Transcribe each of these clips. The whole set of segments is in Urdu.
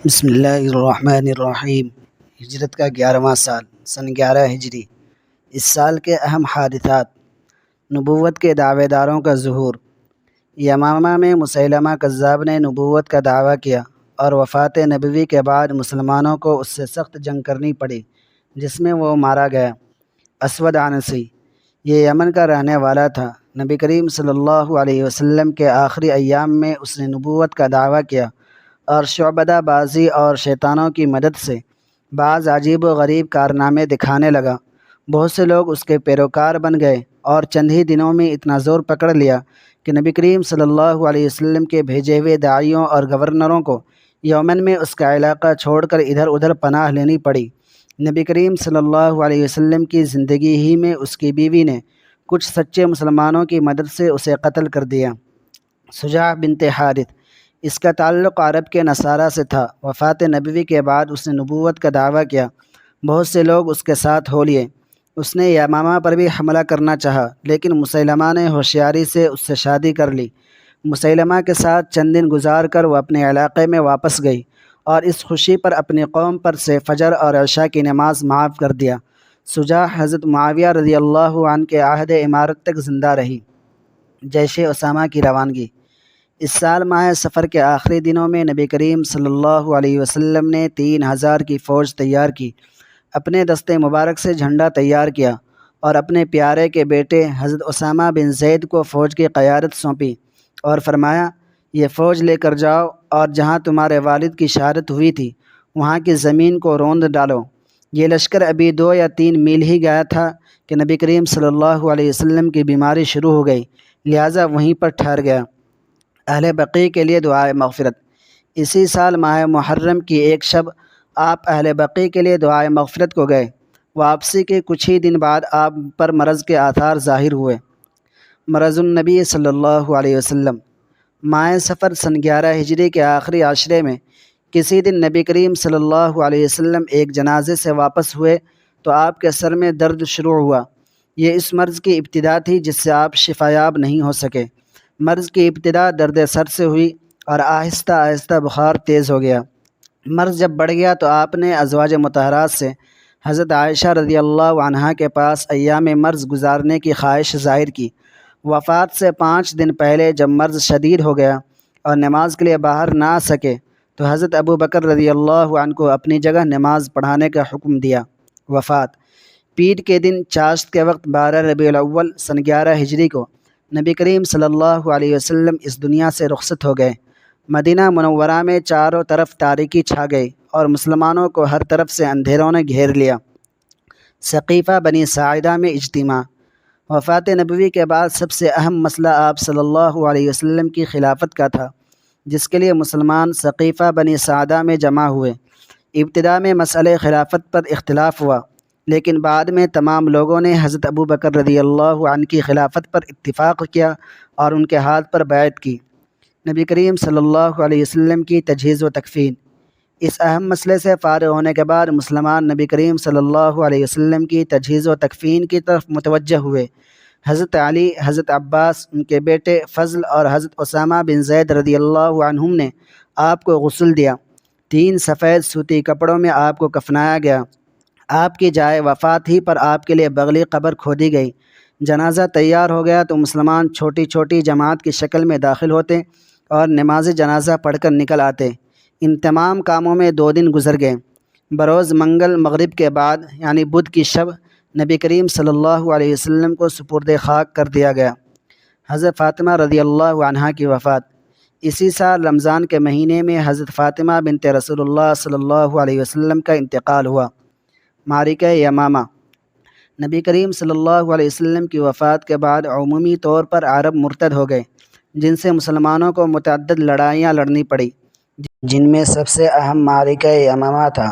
بسم اللہ الرحمن الرحیم۔ ہجرت کا 11واں سال سن 11 ہجری۔ اس سال کے اہم حادثات: نبوت کے دعوے داروں کا ظہور۔ یمامہ میں مسیلمہ کذاب نے نبوت کا دعویٰ کیا اور وفات نبوی کے بعد مسلمانوں کو اس سے سخت جنگ کرنی پڑی، جس میں وہ مارا گیا۔ اسود عنسی، یہ یمن کا رہنے والا تھا۔ نبی کریم صلی اللہ علیہ وسلم کے آخری ایام میں اس نے نبوت کا دعویٰ کیا اور شعبدہ بازی اور شیطانوں کی مدد سے بعض عجیب و غریب کارنامے دکھانے لگا۔ بہت سے لوگ اس کے پیروکار بن گئے اور چند ہی دنوں میں اتنا زور پکڑ لیا کہ نبی کریم صلی اللہ علیہ وسلم کے بھیجے ہوئے داعیوں اور گورنروں کو یمن میں اس کا علاقہ چھوڑ کر ادھر ادھر پناہ لینی پڑی۔ نبی کریم صلی اللہ علیہ وسلم کی زندگی ہی میں اس کی بیوی نے کچھ سچے مسلمانوں کی مدد سے اسے قتل کر دیا۔ سجاع بنت حارث، اس کا تعلق عرب کے نصارہ سے تھا۔ وفات نبوی کے بعد اس نے نبوت کا دعویٰ کیا۔ بہت سے لوگ اس کے ساتھ ہو لیے۔ اس نے یمامہ پر بھی حملہ کرنا چاہا، لیکن مسیلمہ نے ہوشیاری سے اس سے شادی کر لی۔ مسیلمہ کے ساتھ چند دن گزار کر وہ اپنے علاقے میں واپس گئی اور اس خوشی پر اپنی قوم پر سے فجر اور عشاء کی نماز معاف کر دیا۔ سجاع حضرت معاویہ رضی اللہ عنہ کے عہد امارت تک زندہ رہی۔ جیش اسامہ کی روانگی۔ اس سال ماہ سفر کے آخری دنوں میں نبی کریم صلی اللہ علیہ وسلم نے 3000 کی فوج تیار کی۔ اپنے دستے مبارک سے جھنڈا تیار کیا اور اپنے پیارے کے بیٹے حضرت اسامہ بن زید کو فوج کی قیادت سونپی اور فرمایا، یہ فوج لے کر جاؤ اور جہاں تمہارے والد کی شہادت ہوئی تھی وہاں کی زمین کو روند ڈالو۔ یہ لشکر ابھی 2 یا 3 میل ہی گیا تھا کہ نبی کریم صلی اللہ علیہ وسلم کی بیماری شروع ہو گئی، لہٰذا وہیں پر ٹھہر گیا۔ اہل بقیع کے لیے دعائے مغفرت۔ اسی سال ماہ محرم کی ایک شب آپ اہل بقیع کے لیے دعائے مغفرت کو گئے۔ واپسی کے کچھ ہی دن بعد آپ پر مرض کے آثار ظاہر ہوئے۔ مرض النبی صلی اللہ علیہ وسلم۔ ماہ سفر سن 11 ہجری کے آخری عشرے میں کسی دن نبی کریم صلی اللہ علیہ وسلم ایک جنازے سے واپس ہوئے تو آپ کے سر میں درد شروع ہوا۔ یہ اس مرض کی ابتدا تھی جس سے آپ شفایاب نہیں ہو سکے۔ مرض کی ابتدا درد سر سے ہوئی اور آہستہ آہستہ بخار تیز ہو گیا۔ مرض جب بڑھ گیا تو آپ نے ازواج مطہرات سے حضرت عائشہ رضی اللہ عنہا کے پاس ایام مرض گزارنے کی خواہش ظاہر کی۔ وفات سے 5 دن پہلے جب مرض شدید ہو گیا اور نماز کے لیے باہر نہ آ سکے تو حضرت ابو بکر رضی اللہ عنہ کو اپنی جگہ نماز پڑھانے کا حکم دیا۔ وفات: پیٹ کے دن چاشت کے وقت 12 ربیع الاول سن 11 ہجری کو نبی کریم صلی اللہ علیہ وسلم اس دنیا سے رخصت ہو گئے۔ مدینہ منورہ میں چاروں طرف تاریکی چھا گئی اور مسلمانوں کو ہر طرف سے اندھیروں نے گھیر لیا۔ ثقیفہ بنی ساعدہ میں اجتماع۔ وفات نبوی کے بعد سب سے اہم مسئلہ آپ صلی اللہ علیہ وسلم کی خلافت کا تھا، جس کے لیے مسلمان ثقیفہ بنی ساعدہ میں جمع ہوئے۔ ابتدا میں مسئلہ خلافت پر اختلاف ہوا، لیکن بعد میں تمام لوگوں نے حضرت ابو بکر رضی اللہ عنہ کی خلافت پر اتفاق کیا اور ان کے ہاتھ پر بیعت کی۔ نبی کریم صلی اللہ علیہ وسلم کی تجہیز و تکفین۔ اس اہم مسئلے سے فارغ ہونے کے بعد مسلمان نبی کریم صلی اللہ علیہ وسلم کی تجہیز و تکفین کی طرف متوجہ ہوئے۔ حضرت علی، حضرت عباس، ان کے بیٹے فضل اور حضرت اسامہ بن زید رضی اللہ عنہم نے آپ کو غسل دیا۔ 3 سفید سوتی کپڑوں میں آپ کو کفنایا گیا۔ آپ کی جائے وفات ہی پر آپ کے لیے بغلی قبر کھودی گئی۔ جنازہ تیار ہو گیا تو مسلمان چھوٹی چھوٹی جماعت کی شکل میں داخل ہوتے اور نماز جنازہ پڑھ کر نکل آتے۔ ان تمام کاموں میں 2 دن گزر گئے۔ بروز منگل مغرب کے بعد یعنی بدھ کی شب نبی کریم صلی اللہ علیہ وسلم کو سپرد خاک کر دیا گیا۔ حضرت فاطمہ رضی اللہ عنہا کی وفات۔ اسی سال رمضان کے مہینے میں حضرت فاطمہ بنت رسول اللہ صلی اللہ علیہ وسلم کا انتقال ہوا۔ معرکہ یمامہ۔ نبی کریم صلی اللہ علیہ وسلم کی وفات کے بعد عمومی طور پر عرب مرتد ہو گئے، جن سے مسلمانوں کو متعدد لڑائیاں لڑنی پڑی، جن میں سب سے اہم معرکہ یمامہ تھا،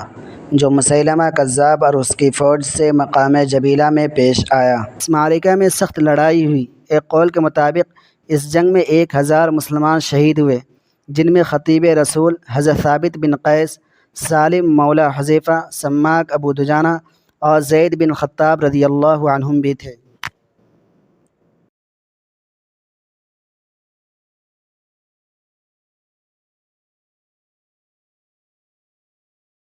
جو مسیلمہ کذاب اور اس کی فوج سے مقام جبیلہ میں پیش آیا۔ اس معرکہ میں سخت لڑائی ہوئی۔ ایک قول کے مطابق اس جنگ میں 1000 مسلمان شہید ہوئے، جن میں خطیب رسول حضرت ثابت بن قیس، سالم مولا حذیفہ، سماک ابو دجانہ اور زید بن خطاب رضی اللہ عنہم بھی تھے۔